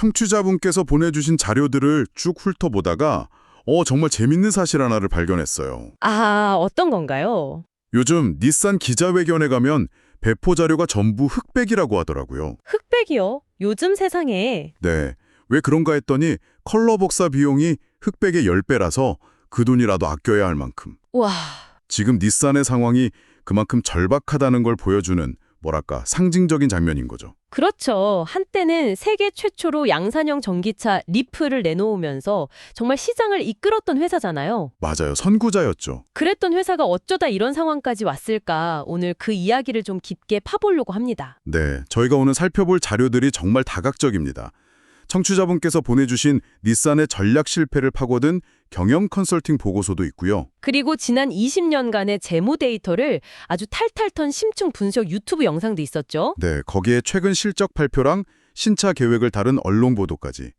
청취자분께서 보내주신 자료들을 쭉 훑어보다가 정말 재밌는 사실 하나를 발견했어요. 아, 어떤 건가요? 요즘 닛산 기자회견에 가면 배포 자료가 전부 흑백이라고 하더라고요. 흑백이요? 요즘 세상에. 네, 왜 그런가 했더니 컬러 복사 비용이 흑백의 10배라서 그 돈이라도 아껴야 할 만큼. 와, 지금 닛산의 상황이 그만큼 절박하다는 걸 보여주는 뭐랄까 상징적인 장면인 거죠. 그렇죠. 한때는 세계 최초로 양산형 전기차 리프를 내놓으면서 정말 시장을 이끌었던 회사잖아요. 맞아요. 선구자였죠. 그랬던 회사가 어쩌다 이런 상황까지 왔을까 오늘 그 이야기를 좀 깊게 파보려고 합니다. 네, 저희가 오늘 살펴볼 자료들이 정말 다각적입니다. 청취자분께서 보내주신 닛산의 전략 실패를 파고든 경영 컨설팅 보고서도 있고요. 그리고 지난 20년간의 재무 데이터를 아주 탈탈 턴 심층 분석 유튜브 영상도 있었죠. 네, 거기에 최근 실적 발표랑 신차 계획을 다룬 언론 보도까지.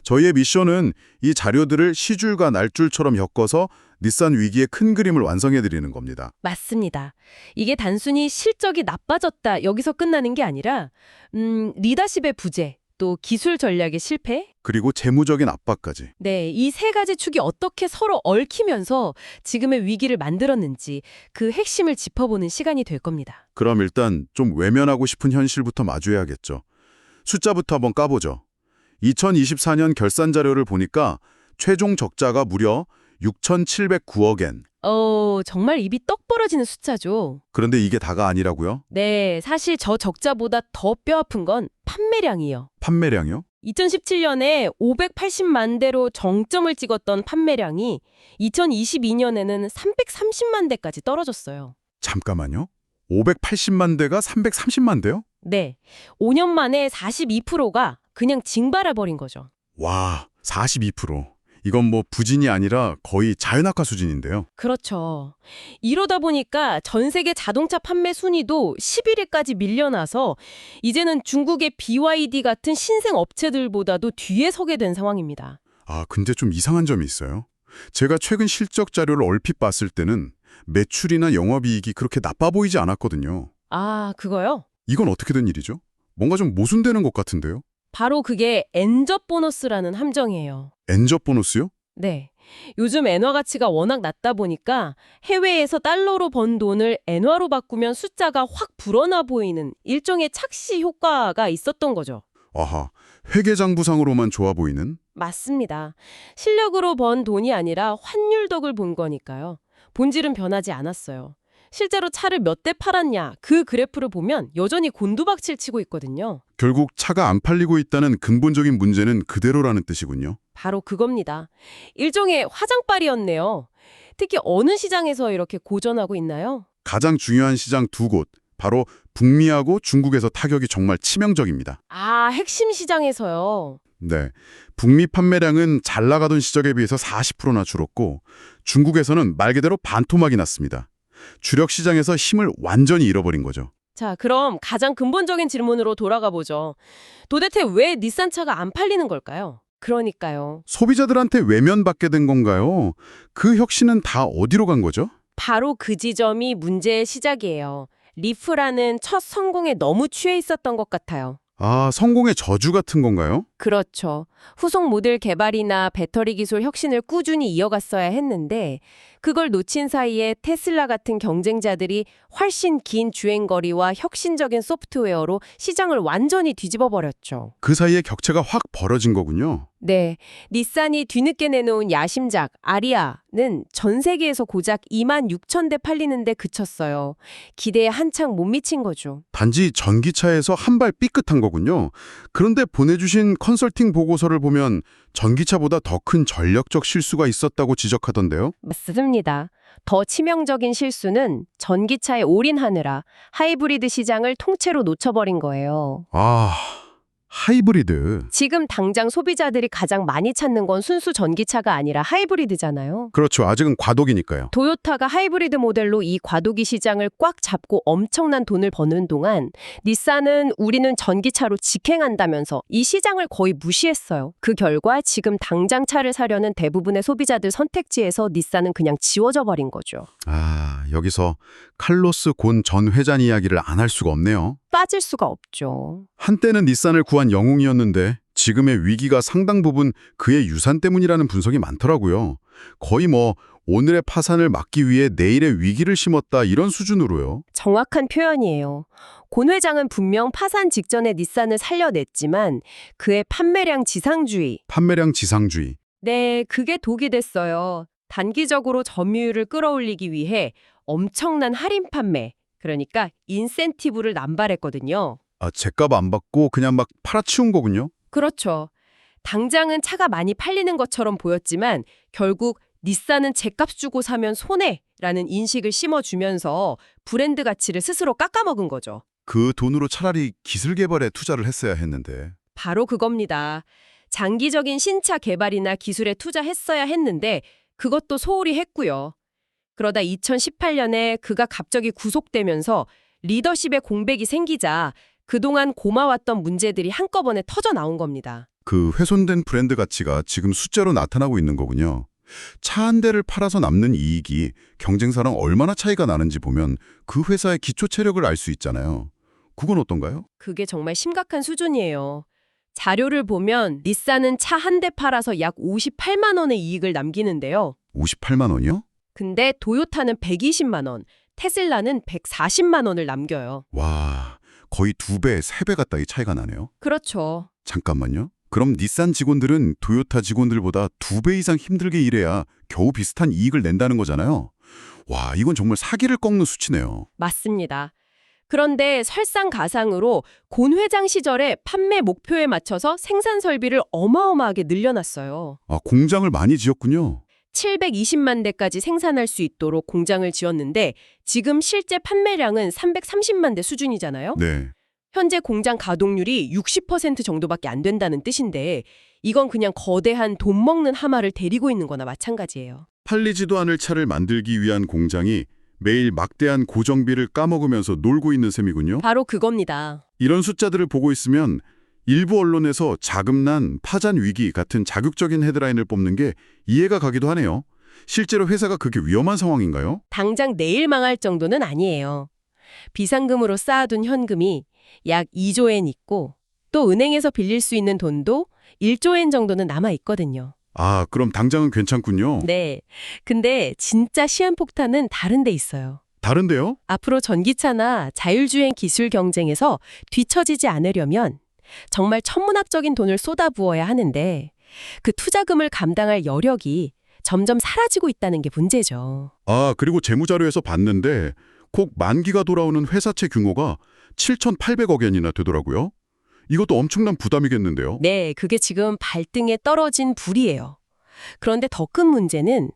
저희의 미션은 이 자료들을 시줄과 날줄처럼 엮어서 닛산 위기의 큰 그림을 완성해드리는 겁니다. 맞습니다. 이게 단순히 실적이 나빠졌다 여기서 끝나는 게 아니라 리더십의 부재, 또 기술 전략의 실패? 그리고 재무적인 압박까지. 네, 이 세 가지 축이 어떻게 서로 얽히면서 지금의 위기를 만들었는지 그 핵심을 짚어보는 시간이 될 겁니다. 그럼 일단 좀 외면하고 싶은 현실부터 마주해야겠죠. 숫자부터 한번 까보죠. 2024년 결산 자료를 보니까 최종 적자가 무려 6,709억 엔. 정말 입이 떡 벌어지는 숫자죠. 그런데 이게 다가 아니라고요? 네, 사실 저 적자보다 더 뼈아픈 건 판매량이요. 판매량이요? 2017년에 580만 대로 정점을 찍었던 판매량이 2022년에는 330만 대까지 떨어졌어요. 잠깐만요. 580만 대가 330만 대요? 네, 5년 만에 42%가 그냥 징발해버린 거죠. 와, 42%. 이건 뭐 부진이 아니라 거의 자연악화 수준인데요. 그렇죠. 이러다 보니까 전 세계 자동차 판매 순위도 11위까지 밀려나서 이제는 중국의 BYD 같은 신생 업체들보다도 뒤에 서게 된 상황입니다. 아, 근데 좀 이상한 점이 있어요. 제가 최근 실적 자료를 얼핏 봤을 때는 매출이나 영업이익이 그렇게 나빠 보이지 않았거든요. 아, 그거요? 이건 어떻게 된 일이죠? 뭔가 좀 모순되는 것 같은데요? 바로 그게 엔저 보너스라는 함정이에요. 엔저 보너스요? 네. 요즘 엔화 가치가 워낙 낮다 보니까 해외에서 달러로 번 돈을 엔화로 바꾸면 숫자가 확 불어나 보이는 일종의 착시 효과가 있었던 거죠. 아하, 회계장부상으로만 좋아 보이는? 맞습니다. 실력으로 번 돈이 아니라 환율 덕을 본 거니까요. 본질은 변하지 않았어요. 실제로 차를 몇 대 팔았냐 그 그래프를 보면 여전히 곤두박질 치고 있거든요. 결국 차가 안 팔리고 있다는 근본적인 문제는 그대로라는 뜻이군요. 바로 그겁니다. 일종의 화장빨이었네요. 특히 어느 시장에서 이렇게 고전하고 있나요? 가장 중요한 시장 두 곳, 바로 북미하고 중국에서 타격이 정말 치명적입니다. 아, 핵심 시장에서요. 네, 북미 판매량은 잘 나가던 시절에 비해서 40%나 줄었고 중국에서는 말 그대로 반토막이 났습니다. 주력 시장에서 힘을 완전히 잃어버린 거죠. 자, 그럼 가장 근본적인 질문으로 돌아가 보죠. 도대체 왜 닛산차가 안 팔리는 걸까요? 그러니까요. 소비자들한테 외면받게 된 건가요? 그 혁신은 다 어디로 간 거죠? 바로 그 지점이 문제의 시작이에요. 리프라는 첫 성공에 너무 취해 있었던 것 같아요. 아, 성공의 저주 같은 건가요? 그렇죠. 후속 모델 개발이나 배터리 기술 혁신을 꾸준히 이어갔어야 했는데 그걸 놓친 사이에 테슬라 같은 경쟁자들이 훨씬 긴 주행거리와 혁신적인 소프트웨어로 시장을 완전히 뒤집어 버렸죠. 그 사이에 격차가 확 벌어진 거군요. 네, 닛산이 뒤늦게 내놓은 야심작 아리아는 전 세계에서 고작 26,000대 팔리는데 그쳤어요. 기대에 한창 못 미친 거죠. 단지 전기차에서 한 발 삐끗한 거군요. 그런데 보내주신 컨설팅 보고서를 보면 전기차보다 더 큰 전략적 실수가 있었다고 지적하던데요. 맞습니다. 더 치명적인 실수는 전기차에 올인하느라 하이브리드 시장을 통째로 놓쳐버린 거예요. 아, 하이브리드. 지금 당장 소비자들이 가장 많이 찾는 건 순수 전기차가 아니라 하이브리드잖아요. 그렇죠. 아직은 과도기니까요. 토요타가 하이브리드 모델로 이 과도기 시장을 꽉 잡고 엄청난 돈을 버는 동안 닛산은 우리는 전기차로 직행한다면서 이 시장을 거의 무시했어요. 그 결과 지금 당장 차를 사려는 대부분의 소비자들 선택지에서 닛산은 그냥 지워져 버린 거죠. 아, 여기서 칼로스 곤 전 회장 이야기를 안 할 수가 없네요. 빠질 수가 없죠. 한때는 닛산을 구한 영웅이었는데 지금의 위기가 상당 부분 그의 유산 때문이라는 분석이 많더라고요. 거의 뭐 오늘의 파산을 막기 위해 내일의 위기를 심었다 이런 수준으로요. 정확한 표현이에요. 곤 회장은 분명 파산 직전에 닛산을 살려냈지만 그의 판매량 지상주의. 판매량 지상주의. 네, 그게 독이 됐어요. 단기적으로 점유율을 끌어올리기 위해 엄청난 할인 판매, 그러니까 인센티브를 남발했거든요. 아, 제값 안 받고 그냥 막 팔아치운 거군요. 그렇죠. 당장은 차가 많이 팔리는 것처럼 보였지만 결국 닛산은 제값 주고 사면 손해라는 인식을 심어주면서 브랜드 가치를 스스로 깎아먹은 거죠. 그 돈으로 차라리 기술 개발에 투자를 했어야 했는데. 바로 그겁니다. 장기적인 신차 개발이나 기술에 투자했어야 했는데 그것도 소홀히 했고요. 그러다 2018년에 그가 갑자기 구속되면서 리더십의 공백이 생기자 그동안 고마웠던 문제들이 한꺼번에 터져 나온 겁니다. 그 훼손된 브랜드 가치가 지금 숫자로 나타나고 있는 거군요. 차 한 대를 팔아서 남는 이익이 경쟁사랑 얼마나 차이가 나는지 보면 그 회사의 기초 체력을 알 수 있잖아요. 그건 어떤가요? 그게 정말 심각한 수준이에요. 자료를 보면 닛산은 차 한 대 팔아서 약 58만 원의 이익을 남기는데요. 58만 원이요? 근데 도요타는 120만 원, 테슬라는 140만 원을 남겨요. 와, 거의 2배, 3배 가까이 차이가 나네요. 그렇죠. 잠깐만요. 그럼 닛산 직원들은 토요타 직원들보다 2배 이상 힘들게 일해야 겨우 비슷한 이익을 낸다는 거잖아요. 와, 이건 정말 사기를 꺾는 수치네요. 맞습니다. 그런데 설상가상으로 곤 회장 시절에 판매 목표에 맞춰서 생산 설비를 어마어마하게 늘려놨어요. 아, 공장을 많이 지었군요. 720만 대까지 생산할 수 있도록 공장을 지었는데 지금 실제 판매량은 330만 대 수준이잖아요. 네. 현재 공장 가동률이 60% 정도밖에 안 된다는 뜻인데 이건 그냥 거대한 돈 먹는 하마를 데리고 있는 거나 마찬가지예요. 팔리지도 않을 차를 만들기 위한 공장이 매일 막대한 고정비를 까먹으면서 놀고 있는 셈이군요. 바로 그겁니다. 이런 숫자들을 보고 있으면 일부 언론에서 자금난, 파산 위기 같은 자극적인 헤드라인을 뽑는 게 이해가 가기도 하네요. 실제로 회사가 그게 위험한 상황인가요? 당장 내일 망할 정도는 아니에요. 비상금으로 쌓아둔 현금이 약 2조엔 있고 또 은행에서 빌릴 수 있는 돈도 1조엔 정도는 남아 있거든요. 아, 그럼 당장은 괜찮군요. 네. 근데 진짜 시한폭탄은 다른 데 있어요. 다른데요? 앞으로 전기차나 자율주행 기술 경쟁에서 뒤처지지 않으려면 정말 천문학적인 돈을 쏟아부어야 하는데 그 투자금을 감당할 여력이 점점 사라지고 있다는 게 문제죠. 아, 그리고 재무자료에서 봤는데 꼭 만기가 돌아오는 회사채 규모가 7,800억엔이나 되더라고요. 이것도 엄청난 부담이겠는데요. 네, 그게 지금 발등에 떨어진 불이에요. 그런데 더 큰 문제는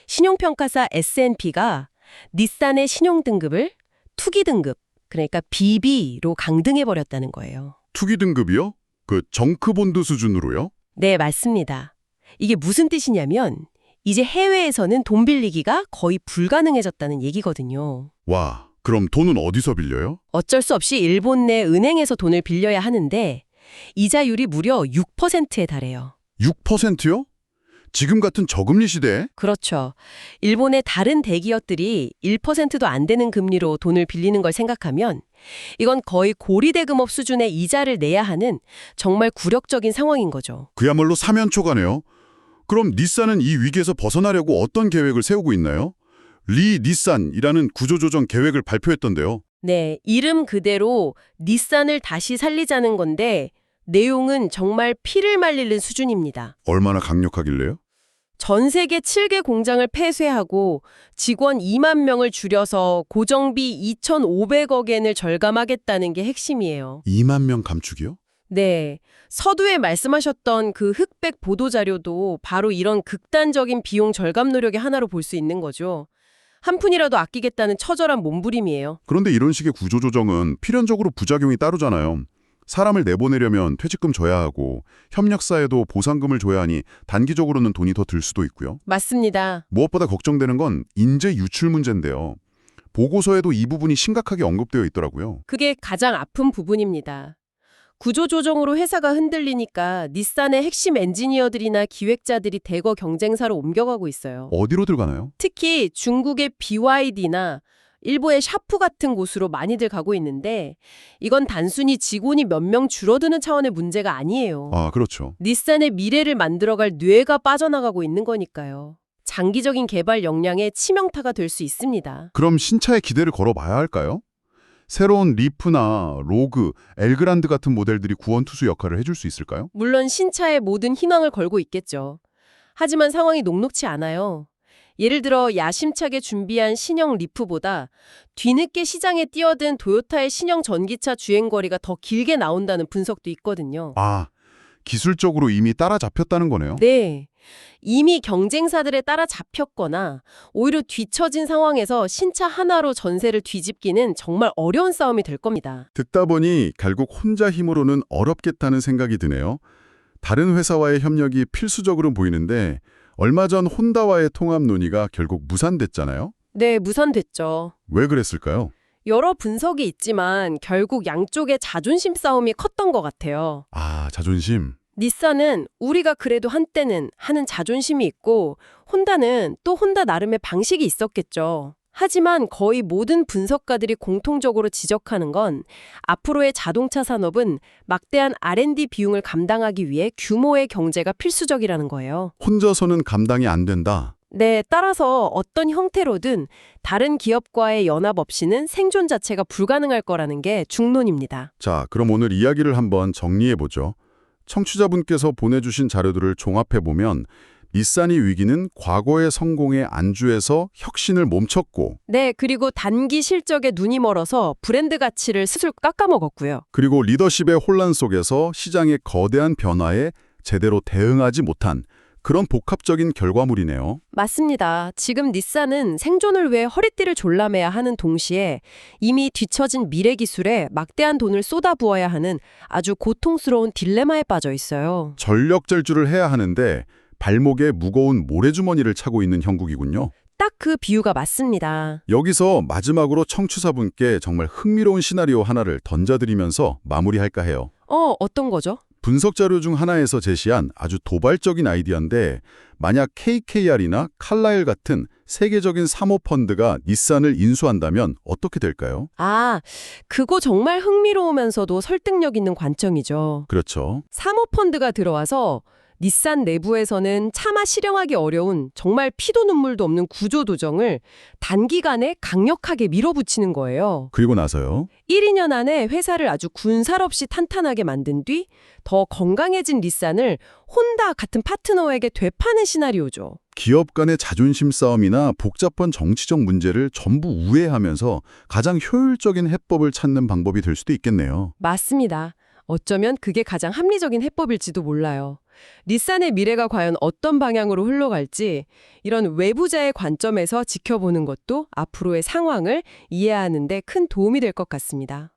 신용평가사 S&P가 닛산의 신용등급을 투기등급, 그러니까 BB로 강등해버렸다는 거예요. 투기 등급이요? 그 정크본드 수준으로요? 네, 맞습니다. 이게 무슨 뜻이냐면 이제 해외에서는 돈 빌리기가 거의 불가능해졌다는 얘기거든요. 와, 그럼 돈은 어디서 빌려요? 어쩔 수 없이 일본 내 은행에서 돈을 빌려야 하는데 이자율이 무려 6%에 달해요. 6%요? 지금 같은 저금리 시대에? 그렇죠. 일본의 다른 대기업들이 1%도 안 되는 금리로 돈을 빌리는 걸 생각하면 이건 거의 고리대금업 수준의 이자를 내야 하는 정말 굴욕적인 상황인 거죠. 그야말로 사면초가네요. 그럼 닛산은 이 위기에서 벗어나려고 어떤 계획을 세우고 있나요? 닛산이라는 구조조정 계획을 발표했던데요. 네, 이름 그대로 닛산을 다시 살리자는 건데 내용은 정말 피를 말리는 수준입니다. 얼마나 강력하길래요? 전 세계 7개 공장을 폐쇄하고 직원 2만 명을 줄여서 고정비 2,500억엔을 절감하겠다는 게 핵심이에요. 2만 명 감축이요? 네, 서두에 말씀하셨던 그 흑백 보도자료도 바로 이런 극단적인 비용 절감 노력의 하나로 볼 수 있는 거죠. 한 푼이라도 아끼겠다는 처절한 몸부림이에요. 그런데 이런 식의 구조조정은 필연적으로 부작용이 따르잖아요. 사람을 내보내려면 퇴직금 줘야 하고 협력사에도 보상금을 줘야 하니 단기적으로는 돈이 더 들 수도 있고요. 맞습니다. 무엇보다 걱정되는 건 인재 유출 문제인데요. 보고서에도 이 부분이 심각하게 언급되어 있더라고요. 그게 가장 아픈 부분입니다. 구조조정으로 회사가 흔들리니까 닛산의 핵심 엔지니어들이나 기획자들이 대거 경쟁사로 옮겨가고 있어요. 어디로들 가나요? 특히 중국의 BYD나 일부의 샤프 같은 곳으로 많이들 가고 있는데 이건 단순히 직원이 몇 명 줄어드는 차원의 문제가 아니에요. 아, 그렇죠. 닛산의 미래를 만들어갈 뇌가 빠져나가고 있는 거니까요. 장기적인 개발 역량에 치명타가 될 수 있습니다. 그럼 신차에 기대를 걸어봐야 할까요? 새로운 리프나 로그, 엘그란드 같은 모델들이 구원투수 역할을 해줄 수 있을까요? 물론 신차에 모든 희망을 걸고 있겠죠. 하지만 상황이 녹록치 않아요. 예를 들어 야심차게 준비한 신형 리프보다 뒤늦게 시장에 뛰어든 도요타의 신형 전기차 주행거리가 더 길게 나온다는 분석도 있거든요. 아, 기술적으로 이미 따라잡혔다는 거네요. 네. 이미 경쟁사들에 따라 잡혔거나 오히려 뒤처진 상황에서 신차 하나로 전세를 뒤집기는 정말 어려운 싸움이 될 겁니다. 듣다 보니 결국 혼자 힘으로는 어렵겠다는 생각이 드네요. 다른 회사와의 협력이 필수적으로 보이는데 얼마 전 혼다와의 통합 논의가 결국 무산됐잖아요. 네, 무산됐죠. 왜 그랬을까요? 여러 분석이 있지만 결국 양쪽의 자존심 싸움이 컸던 것 같아요. 아, 자존심. 닛산은 우리가 그래도 한때는 하는 자존심이 있고 혼다는 또 혼다 나름의 방식이 있었겠죠. 하지만 거의 모든 분석가들이 공통적으로 지적하는 건 앞으로의 자동차 산업은 막대한 R&D 비용을 감당하기 위해 규모의 경제가 필수적이라는 거예요. 혼자서는 감당이 안 된다. 네, 따라서 어떤 형태로든 다른 기업과의 연합 없이는 생존 자체가 불가능할 거라는 게 중론입니다. 자, 그럼 오늘 이야기를 한번 정리해보죠. 청취자분께서 보내주신 자료들을 종합해보면 닛산이 위기는 과거의 성공에 안주해서 혁신을 멈췄고 네, 그리고 단기 실적에 눈이 멀어서 브랜드 가치를 스스로 깎아먹었고요. 그리고 리더십의 혼란 속에서 시장의 거대한 변화에 제대로 대응하지 못한 그런 복합적인 결과물이네요. 맞습니다. 지금 닛산은 생존을 위해 허리띠를 졸라매야 하는 동시에 이미 뒤처진 미래 기술에 막대한 돈을 쏟아부어야 하는 아주 고통스러운 딜레마에 빠져 있어요. 전력 질주를 해야 하는데 발목에 무거운 모래주머니를 차고 있는 형국이군요. 딱 그 비유가 맞습니다. 여기서 마지막으로 청취자분께 정말 흥미로운 시나리오 하나를 던져드리면서 마무리할까 해요. 어떤 거죠? 분석 자료 중 하나에서 제시한 아주 도발적인 아이디어인데 만약 KKR이나 칼라일 같은 세계적인 사모펀드가 닛산을 인수한다면 어떻게 될까요? 아, 그거 정말 흥미로우면서도 설득력 있는 관점이죠. 그렇죠. 사모펀드가 들어와서 닛산 내부에서는 차마 실행하기 어려운 정말 피도 눈물도 없는 구조조정을 단기간에 강력하게 밀어붙이는 거예요. 그리고 나서요. 1, 2년 안에 회사를 아주 군살 없이 탄탄하게 만든 뒤 더 건강해진 닛산을 혼다 같은 파트너에게 되파는 시나리오죠. 기업 간의 자존심 싸움이나 복잡한 정치적 문제를 전부 우회하면서 가장 효율적인 해법을 찾는 방법이 될 수도 있겠네요. 맞습니다. 어쩌면 그게 가장 합리적인 해법일지도 몰라요. 닛산의 미래가 과연 어떤 방향으로 흘러갈지 이런 외부자의 관점에서 지켜보는 것도 앞으로의 상황을 이해하는 데 큰 도움이 될 것 같습니다.